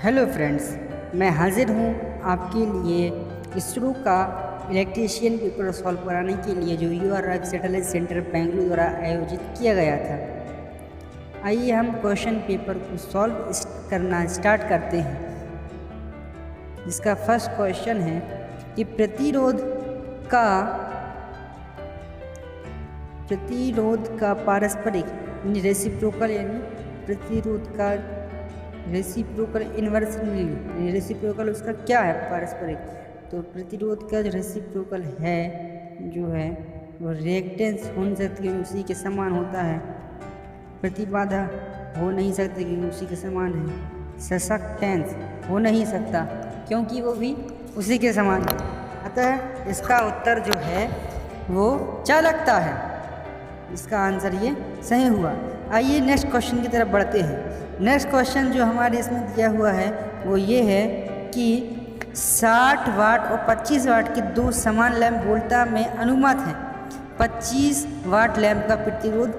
Hello friends, मैं हाजिर हूँ आपके लिए इसरो का इलेक्ट्रीशियन पेपर सॉल्व कराने के लिए जो URI सैटेलाइट सेंटर बेंगलुरु द्वारा आयोजित किया गया था। आइए हम क्वेश्चन पेपर को सॉल्व करना स्टार्ट करते हैं। जिसका फर्स्ट क्वेश्चन है कि प्रतिरोध का पारस्परिक रेसिप्रोकल यानी प्रतिरोध का रेसिप्रोकल इन्वर्सली रेसिप्रोकल उसका क्या है पारस्परिक। तो प्रतिरोध का जो रेसिप्रोकल है जो है वो रिएक्टेंस हो नहीं सकती क्योंकि उसी के समान होता है। प्रतिबाधा हो नहीं सकती क्योंकि उसी के समान है। ससेप्टेंस हो नहीं सकता क्योंकि वो भी उसी के समान है। अतः इसका उत्तर जो है वो चालकता है। इसका आंसर ये सही हुआ। आइए नेक्स्ट क्वेश्चन की तरफ बढ़ते हैं। नेक्स्ट क्वेश्चन जो हमारे इसमें दिया हुआ है वो ये है कि 60 वाट और 25 वाट के दो समान लैंप वोल्टा में अनुमत हैं। 25 वाट लैंप का प्रतिरोध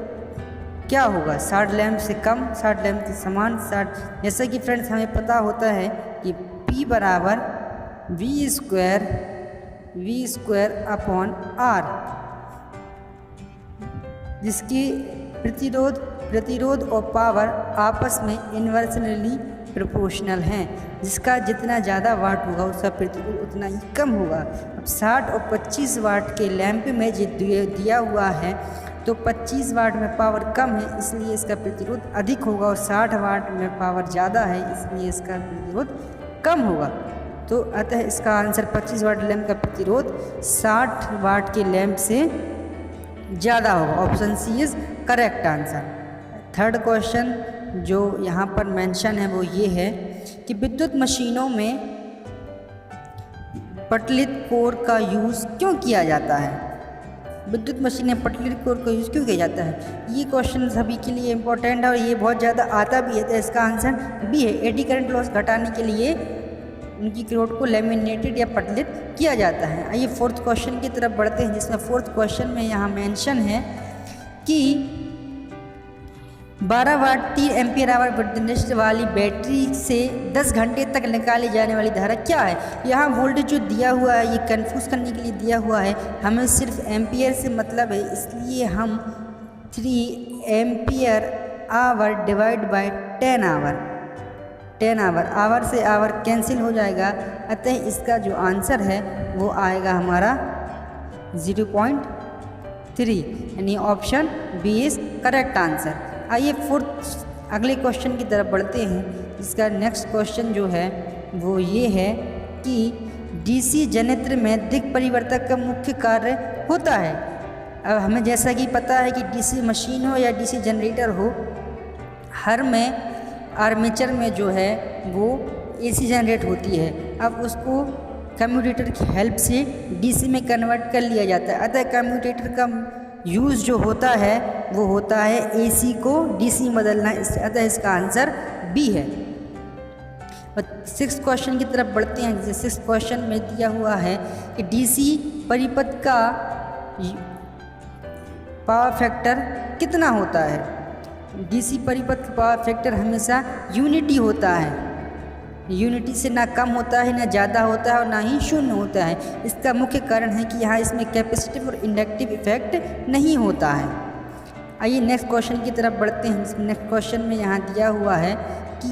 क्या होगा? 60 लैंप से कम, 60 लैंप के समान, 60। जैसा कि फ्रेंड्स हमें पता होता है कि P बराबर V स्क्वायर अपॉन R, जिसकी प्रतिरोध और पावर आपस में इन्वर्सली प्रोपोर्शनल हैं। जिसका जितना ज़्यादा वाट होगा उसका प्रतिरोध उतना ही कम होगा। अब 60 और 25 वाट के लैंप में जो दिया हुआ है तो 25 वाट में पावर कम है इसलिए इसका प्रतिरोध अधिक होगा और 60 वाट में पावर ज़्यादा है इसलिए इसका प्रतिरोध कम होगा। तो अतः इसका आंसर 25 वाट लैंप का प्रतिरोध 60 वाट के लैंप से ज़्यादा होगा। Option C is correct answer. Third question जो यहाँ पर मेंशन है वो ये है कि विद्युत मशीनों में पटलित कोर का यूज़ क्यों किया जाता है? विद्युत मशीनें पटलित कोर का यूज़ क्यों किया जाता है? ये क्वेश्चन सभी के लिए इम्पोर्टेंट है और ये बहुत ज़्यादा आता भी है। तो इसका आंसर बी है। एडी करंट लॉस घटाने के लिए उनकी कोर को लेमिनेटेड या पटलित किया जाता है। आइए फोर्थ क्वेश्चन की तरफ बढ़ते हैं, जिसमें फोर्थ क्वेश्चन में यहाँ मेंशन है कि 12 वाट 3 एम्पियर आवर वोल्टेज वाली बैटरी से 10 घंटे तक निकाली जाने वाली धारा क्या है? यहाँ वोल्टेज जो दिया हुआ है ये कंफ्यूज करने के लिए दिया हुआ है। हमें सिर्फ एम्पियर से मतलब है इसलिए हम 3 ampere hour divide by 10 hour hour से आवर कैंसिल हो जाएगा। अतः इसका जो आंसर है वो आएगा हमारा 0.3 यानी option B is correct answer. आइए फोर्थ अगले क्वेश्चन की तरफ बढ़ते हैं। इसका नेक्स्ट क्वेश्चन जो है वो ये है कि डीसी जनरेटर में दिक् परिवर्तक का मुख्य कार्य होता है। अब हमें जैसा कि पता है कि डीसी मशीन हो या डीसी जनरेटर हो, हर में आर्मेचर में जो है वो एसी जनरेट होती है। अब उसको कम्यूटेटर की हेल्प से डीसी में कन्वर्ट कर लिया जाता है। अतः कम्यूटेटर का यूज़ जो होता है वो होता है एसी को डीसी बदलना। अतः इसका आंसर बी है। और सिक्स्थ क्वेश्चन की तरफ बढ़ते हैं। जैसे सिक्स्थ क्वेश्चन में दिया हुआ है कि डीसी परिपथ का पावर फैक्टर कितना होता है? डीसी परिपथ का पावर फैक्टर हमेशा यूनिटी होता है। यूनिटी से ना कम होता है, ना ज़्यादा होता है और ना ही शून्य होता है। इसका मुख्य कारण है कि यहाँ इसमें कैपेसिटिव और इंडक्टिव इफेक्ट नहीं होता है। आइए नेक्स्ट क्वेश्चन की तरफ बढ़ते हैं। जिसमें नेक्स्ट क्वेश्चन में यहाँ दिया हुआ है कि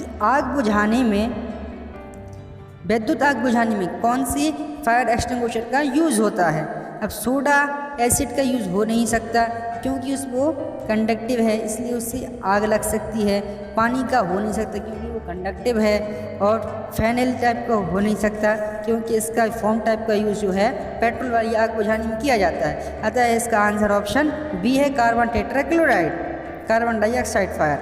विद्युत आग बुझाने में कौन सी फायर एक्सटिंग्विशर का यूज़ होता है? अब सोडा एसिड का यूज़ हो नहीं सकता क्योंकि वो कंडक्टिव है इसलिए उससे आग लग सकती है। पानी का हो नहीं सकता क्योंकि वो कंडक्टिव है। और फेनेल टाइप का हो नहीं सकता क्योंकि इसका फोम टाइप का यूज़ जो है पेट्रोल वाली आग बुझाने में किया जाता है। अतः इसका आंसर ऑप्शन बी है। Carbon tetrachloride, carbon dioxide fire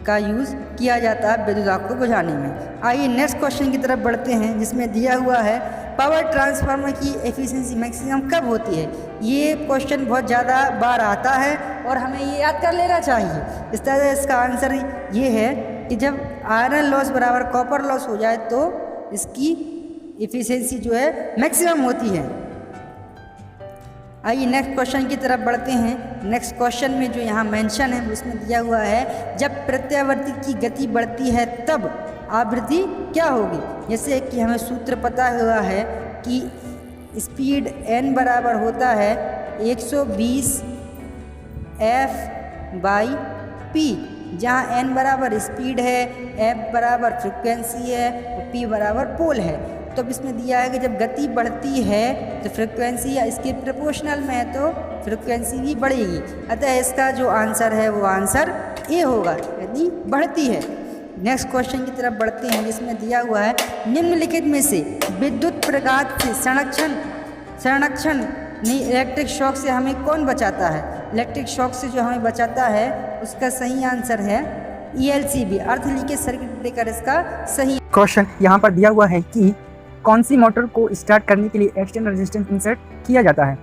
का यूज़ किया जाता है विद्युत आग को बुझाने में। आइए नेक्स्ट क्वेश्चन की तरफ बढ़ते हैं, जिसमें दिया हुआ है पावर ट्रांसफार्मर की एफिशिएंसी मैक्सिमम कब होती है? ये क्वेश्चन बहुत ज़्यादा बार आता है और हमें ये याद कर लेना चाहिए। इस तरह इसका आंसर ये है कि जब आयरन लॉस बराबर कॉपर लॉस हो जाए तो इसकी एफिशिएंसी जो है मैक्सिमम होती है। आइए नेक्स्ट क्वेश्चन की तरफ बढ़ते हैं। नेक्स्ट क्वेश्चन में जो यहाँ मेंशन है उसमें दिया हुआ है जब प्रत्यावर्ती की गति बढ़ती है तब आवृत्ति क्या होगी। जैसे कि हमें सूत्र पता हुआ है कि स्पीड n बराबर होता है 120 F/p, जहाँ n बराबर स्पीड है, F बराबर फ्रिक्वेंसी है और p बराबर पोल है। तो अब इसमें दिया है कि जब गति बढ़ती है तो फ्रिक्वेंसी या इसके प्रोपोर्शनल में है तो फ्रिक्वेंसी भी बढ़ेगी। अतः इसका जो आंसर है वो आंसर ए होगा, यदि बढ़ती है। नेक्स्ट क्वेश्चन की तरफ बढ़ते हैं, जिसमें दिया हुआ है निम्नलिखित में से विद्युत प्रघात से संरक्षण इलेक्ट्रिक शॉक से हमें कौन बचाता है। इलेक्ट्रिक शॉक से जो हमें बचाता है उसका सही आंसर है ELCB, अर्थ लीकेज सर्किट ब्रेकर इसका सही। क्वेश्चन यहाँ पर दिया हुआ है कि कौन सी मोटर को स्टार्ट करने के लिए एक्सटर्नल रेजिस्टेंस इंसर्ट किया जाता है।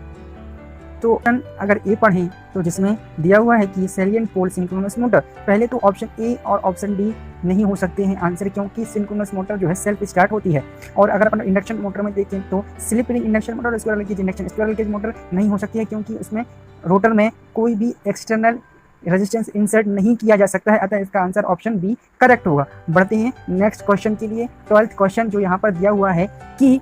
तो अगर ए पढ़ें तो जिसमें दिया हुआ है कि सैलिएंट पोल सिंक्रोनस मोटर, पहले तो ऑप्शन ए और ऑप्शन डी नहीं हो सकते हैं आंसर, क्योंकि सिंक्रोनस मोटर जो है सेल्फ स्टार्ट होती है। और अगर अपन इंडक्शन मोटर में देखें तो स्लिप रिंग इंडक्शन मोटर और square leakage induction square leakage motor नहीं हो सकती है, क्योंकि उसमें रोटर में कोई भी एक्सटर्नल रेजिस्टेंस इंसर्ट नहीं किया जा सकता है। अतः इसका आंसर ऑप्शन बी करेक्ट होगा। बढ़ते हैं नेक्स्ट क्वेश्चन के लिए। 12th क्वेश्चन जो यहाँ पर दिया हुआ है कि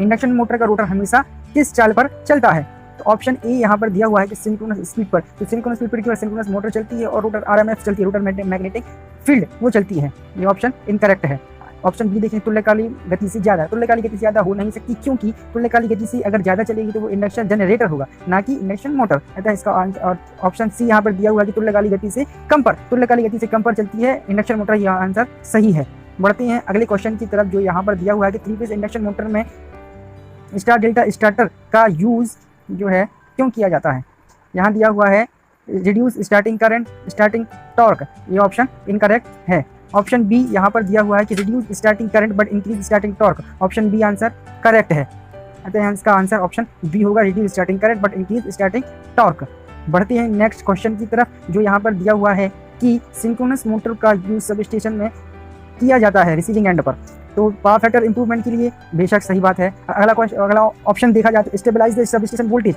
इंडक्शन मोटर का रोटर हमेशा किस चाल पर चलता है। तो ऑप्शन ए यहाँ पर दिया हुआ है कि सिंक्रोनस स्पीड पर। तो सिंक्रोनस स्पीड पर केवल सिंक्रोनस मोटर चलती है और रोटर RMS चलती है, रोटर मैग्नेटिक फील्ड वो चलती है। ये ऑप्शन इनकरेक्ट है। ऑप्शन बी देखें, तुल्यकालिक गति से ज़्यादा। तुल्यकालिक गति ज़्यादा हो नहीं सकती, क्योंकि तुल्यकालिक गति से अगर ज़्यादा चलेगी तो वो इंडक्शन जनरेटर होगा, ना कि इंडक्शन मोटर। अतः इसका ऑप्शन सी यहाँ पर दिया हुआ है कि तुल्यकालिक गति से कम पर, तुल्यकालिक गति से कम पर चलती है इंडक्शन मोटर। यह आंसर सही है। बढ़ते हैं अगले क्वेश्चन की तरफ, जो यहाँ पर दिया हुआ है कि 3 फेज इंडक्शन मोटर में स्टार डेल्टा स्टार्टर का यूज़ जो है क्यों किया जाता है। यहाँ दिया हुआ है reduce starting current starting torque, ये ऑप्शन इनकरेक्ट है। ऑप्शन बी यहाँ पर दिया हुआ है कि reduce starting current but increase starting torque, option B answer correct है। अतः इसका आंसर ऑप्शन बी होगा, reduce starting current but increase starting torque. बढ़ते हैं नेक्स्ट क्वेश्चन की तरफ, जो यहाँ पर दिया हुआ है कि सिंक्रोनस मोटर का यूज सब स्टेशन में किया जाता है रिसीविंग एंड पर। तो पावर फैक्टर इंप्रूवमेंट के लिए बेशक सही बात है। अगला ऑप्शन देखा जाए तो stabilise the substation voltage,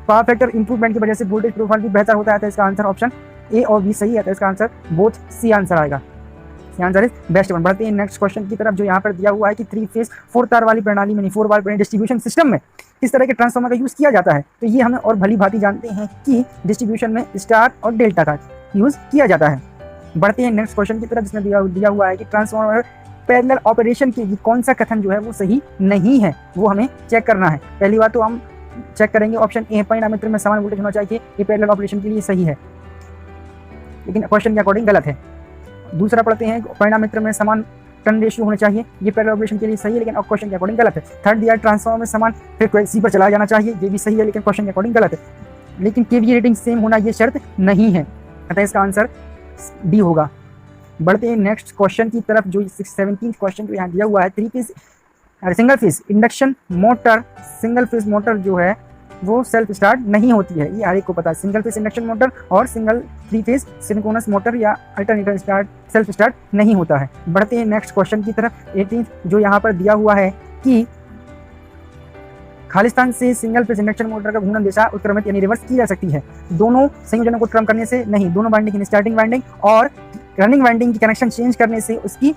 power factor improvement की वजह से वोल्टेज प्रोफाइल भी बेहतर होता है। तो इसका आंसर ऑप्शन ए और बी सही है। तो इसका आंसर बोथ सी आंसर आएगा, C answer is best one. बढ़ते हैं नेक्स्ट क्वेश्चन की तरफ, जो यहाँ पर दिया हुआ है कि 3 फेज 4 तार वाली प्रणाली में 4 बार डिस्ट्रीब्यूशन सिस्टम में किस तरह के ट्रांसफार्मर का यूज़ किया जाता है। तो ये हमें और भली भांति जानते हैं कि डिस्ट्रीब्यूशन में स्टार और डेल्टा का यूज़ किया जाता है। बढ़ते हैं नेक्स्ट क्वेश्चन की तरफ, जिसमें दिया हुआ है कि ट्रांसफार्मर पैरेलल ऑपरेशन के कौन सा कथन जो है वो सही नहीं है, वो हमें चेक करना है। पहली बात तो हम चेक करेंगे ऑप्शन ए, परिणामित्र में समान वोल्टेज होना चाहिए, ये पैरेलल ऑपरेशन के लिए सही है, लेकिन क्वेश्चन के अकॉर्डिंग गलत है। दूसरा पढ़ते हैं, परिणामित्र में समान टर्न रेशियो होना चाहिए, ये पैरेलल ऑपरेशन के लिए सही है, लेकिन क्वेश्चन के अकॉर्डिंग गलत है। थर्ड दिया ट्रांसफार्मर में समान फ्रीक्वेंसी पर चलाया जाना चाहिए, ये भी सही है, लेकिन क्वेश्चन के अकॉर्डिंग गलत है। लेकिन केवीए रेटिंग सेम होना ये शर्त नहीं है, अतः इसका आंसर डी होगा। बढ़ते हैं नेक्स्ट क्वेश्चन की तरफ, जो 17th क्वेश्चन जो यहाँ दिया हुआ है, 3 phase single phase induction motor, single phase motor जो है वो सेल्फ स्टार्ट नहीं होती है, ये हर एक को पता है। सिंगल फेज इंडक्शन मोटर और सिंगल 3 फेज सिंक्रोनस मोटर या अल्टरनेटर स्टार्ट सेल्फ स्टार्ट नहीं होता है। बढ़ते हैं नेक्स्ट क्वेश्चन की तरफ, 18th, जो यहाँ पर दिया हुआ है कि खालिस्तान से सिंगल फेज इंडक्शन मोटर का घूर्णन दिशा उत्क्रमित यानी रिवर्स की जा सकती है, दोनों संयोजनों को क्रम करने से नहीं, दोनों वाइंडिंग स्टार्टिंग वाइंडिंग और रनिंग वाइंडिंग की कनेक्शन चेंज करने से उसकी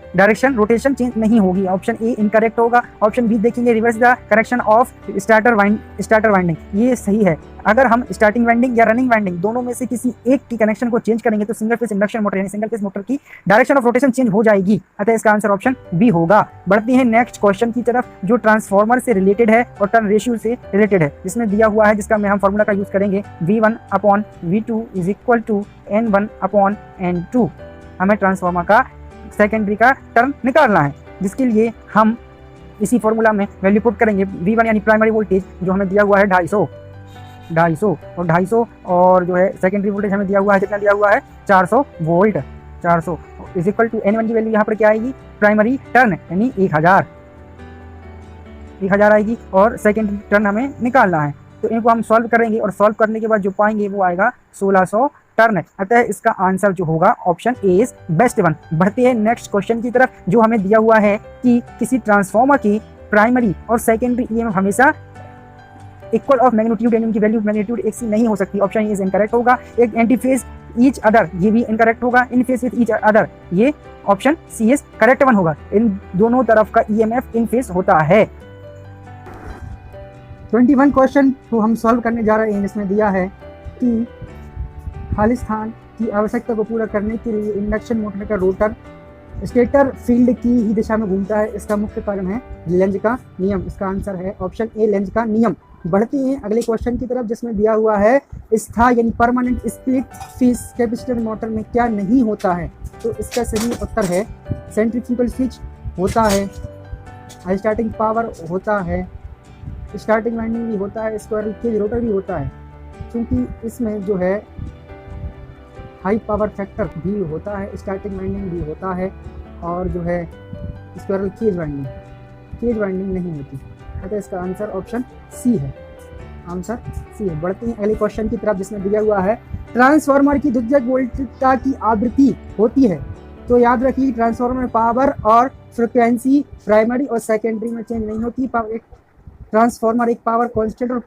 डायरेक्शन रोटेशन चेंज नहीं होगी। ऑप्शन ए इनकरेक्ट होगा। ऑप्शन बी देखेंगे, reverse the correction of starter winding, ये सही है। अगर हम स्टार्टिंग वाइंडिंग या रनिंग वाइंडिंग दोनों में से किसी एक की कनेक्शन को चेंज करेंगे तो सिंगल फेज इंडक्शन मोटर यानी सिंगल फेज मोटर की डायरेक्शन ऑफ रोटेशन चेंज हो जाएगी, अतः इसका आंसर ऑप्शन बी होगा। बढ़ते हैं नेक्स्ट क्वेश्चन की तरफ, जो ट्रांसफार्मर से रिलेटेड है और टर्न रेशियो से रिलेटेड है, जिसमें दिया हुआ है, जिसका में हम फॉर्मूला का यूज करेंगे, V1/V2 is equal to N1/N2। हमें ट्रांसफार्मर का सेकेंडरी का टर्न निकालना है, जिसके लिए हम इसी फॉर्मूला में वैल्यू पुट करेंगे। V1 यानी प्राइमरी वोल्टेज जो हमें दिया हुआ है 250 और 250, और जो है सेकेंडरी वोल्टेज हमें दिया हुआ है, कितना दिया हुआ है 400 volt, 400 is equal to N1 की वैल्यू यहाँ पर क्या आएगी, प्राइमरी टर्न यानी 1000 आएगी, और सेकेंडरी टर्न हमें निकालना है। तो इनको हम सॉल्व करेंगे और सॉल्व करने के बाद जो पाएंगे वो आएगा 1600 टर्न। अतः इसका आंसर जो होगा option A is best one. बढ़ते हैं नेक्स्ट क्वेश्चन की तरफ, जो हमें दिया हुआ है कि किसी ट्रांसफार्मर की प्राइमरी और सेकेंडरी ईएमएफ हमेशा इक्वल ऑफ मैग्नीट्यूड यानी उनकी वैल्यू मैग्नीट्यूड एक सी नहीं हो सकती, ऑप्शन ए इज इनकरेक्ट होगा। एक एंटी फेज ईच अदर, ये भी इनकरेक्ट होगा। In phase with each other, ये option C is correct one होगा। इन दोनों तरफ का ईएमएफ इन फेस होता है। 21 क्वेश्चन तो हम सॉल्व करने जा रहे हैं, जिसमें दिया है कि खाली स्थान की आवश्यकता को पूरा करने के लिए इंडक्शन मोटर का रोटर स्टेटर फील्ड की ही दिशा में घूमता है। इसका मुख्य कारण है लेंज का नियम। इसका आंसर है ऑप्शन ए, लेंज का नियम। बढ़ते हैं अगले क्वेश्चन की तरफ, जिसमें दिया हुआ है स्थायी यानी permanent split face capacitor motor में क्या नहीं होता है। तो इसका सही उत्तर है सेंट्रीफ्यूगल स्विच होता है, स्टार्टिंग पावर होता है, स्टार्टिंग वाइंडिंग भी होता है, स्क्वायरल केज रोटर भी होता है। क्योंकि इसमें जो है हाई पावर फैक्टर भी होता है, स्टार्टिंग वाइंडिंग भी होता है, और जो है स्क्वायरल केज वाइंडिंग नहीं होती। अतः इसका आंसर ऑप्शन सी है, आंसर सी है। बढ़ते हैं अगले क्वेश्चन की तरफ, जिसमें दिया हुआ है ट्रांसफार्मर की द्वितीयक वोल्टता की आवृत्ति होती है। तो याद रखिए ट्रांसफार्मर में पावर और फ्रिक्वेंसी प्राइमरी और सेकेंडरी में चेंज नहीं होती। एक ट्रांसफार्मर एक पावर कांस्टेंट और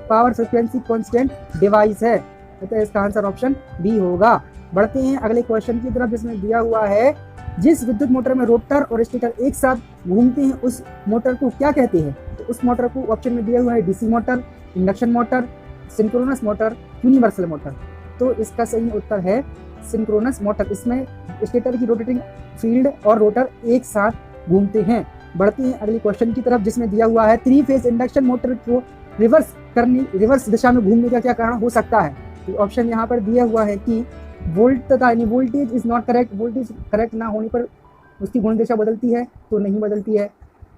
पावर फ्रिक्वेंसी कांस्टेंट डिवाइस है, अतः इसका आंसर ऑप्शन बी होगा। बढ़ते हैं अगले क्वेश्चन की तरफ, जिसमें दिया हुआ है जिस विद्युत मोटर में रोटर और स्टेटर एक साथ घूमते हैं उस मोटर को क्या कहते हैं। तो उस मोटर को ऑप्शन में दिया हुआ है DC motor, induction motor, synchronous motor, universal motor. तो इसका सही उत्तर है सिंक्रोनस मोटर। इसमें स्टेटर की रोटेटिंग फील्ड और रोटर एक साथ घूमते हैं। बढ़ते हैं अगले क्वेश्चन की तरफ, जिसमें दिया हुआ है 3 फेज इंडक्शन मोटर को रिवर्स दिशा में घूमने का क्या कारण हो सकता है। तो ऑप्शन यहाँ पर दिया हुआ है कि voltage is not correct, voltage correct ना होने पर उसकी घूर्णन दिशा बदलती है, तो नहीं बदलती है।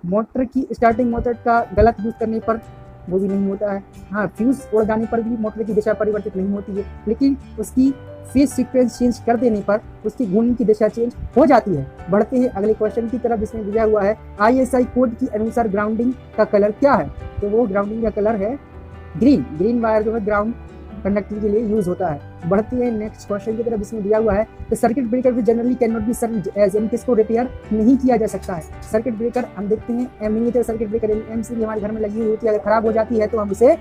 मोटर की स्टार्टिंग मेथड का गलत यूज करने पर वो भी नहीं होता है। हाँ, फ्यूज उड़ जाने पर भी मोटर की दिशा परिवर्तित नहीं होती है, लेकिन उसकी फेज सीक्वेंस चेंज कर देने पर उसकी घूर्णन की दिशा चेंज हो जाती है। बढ़ते हैं अगले क्वेश्चन की तरफ, जिसमें दिया हुआ है ISI कोड के अनुसार ग्राउंडिंग का कलर क्या है। तो वो ग्राउंडिंग का कलर है ग्रीन वायर जो है ग्राउंड कंडक्टिंग के लिए यूज होता है। बढ़ते हैं नेक्स्ट क्वेश्चन की तरफ, जिसमें दिया हुआ है तो सर्किट ब्रेकर भी generally can not be serviced as, यानी किसको रिपेयर नहीं किया जा सकता है। सर्किट ब्रेकर हम देखते हैं मिनिएचर सर्किट ब्रेकर एमसीबी हमारे घर में लगी हुई होती है, अगर खराब हो जाती है तो हम उसे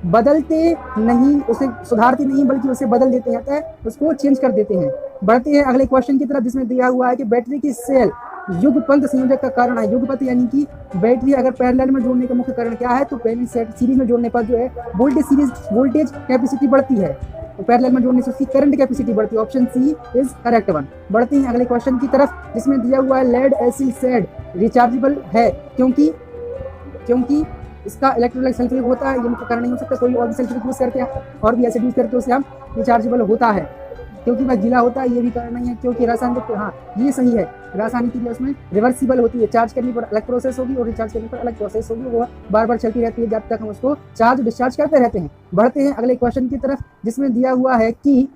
बदलते नहीं, उसे सुधारते नहीं, बल्कि उसे बदल देते हैं, तो उसको चेंज कर देते हैं। बढ़ते हैं अगले क्वेश्चन की तरफ, जिसमें दिया हुआ है कि बैटरी की सेल युगपंथ संयोजक का कारण है। युगपंथ यानी कि बैटरी अगर पैरेलल में जोड़ने का मुख्य कारण क्या है। तो पहले सीरीज में जोड़ने पर जो है वोल्टेज कैपेसिटी बढ़ती है, तो पैरेलल में जोड़ने से उसकी करंट कैपेसिटी बढ़ती है। Option C is correct one. बढ़ते हैं अगले क्वेश्चन की तरफ, जिसमें दिया हुआ है लेड एसिड सेड रिचार्जेबल है क्योंकि इसका इलेक्ट्रोलाइट सल्फ्यूरिक होता है। ये मुख्य कारण नहीं हो सकता, कोई और भी सल्फ्यूरिक यूज करके और भी एसिड यूज करके उसे हम रिचार्जेबल होता है। क्योंकि वह गीला होता है, ये भी कारण नहीं है। क्योंकि रासायनिक, हाँ ये सही है, रासायनिक क्रिया उसमें रिवर्सिबल होती है। चार्ज करने पर अलग प्रोसेस होगी और रिचार्ज करने पर अलग प्रोसेस होगी, वो बार बार चलती रहती है जब तक हम उसको चार्ज डिस्चार्ज करते रहते हैं। बढ़ते हैं अगले क्वेश्चन की तरफ, जिसमें दिया हुआ है कि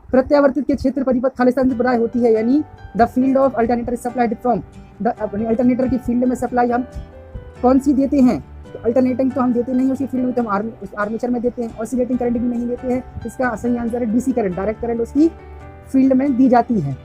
प्रत्यावर्तित के क्षेत्र परिपथ खालिस्तान से बराबर होती है, यानी the field of alternator supplied from the, alternator की फील्ड में सप्लाई हम कौन सी देते हैं। तो अल्टरनेटिंग तो हम देते नहीं उसकी फील्ड में, तो हम आर्मेचर में देते हैं। ऑसिलेटिंग करंट भी नहीं देते हैं। इसका सही आंसर है डीसी करंट, डायरेक्ट करंट उसकी फील्ड में दी जाती है।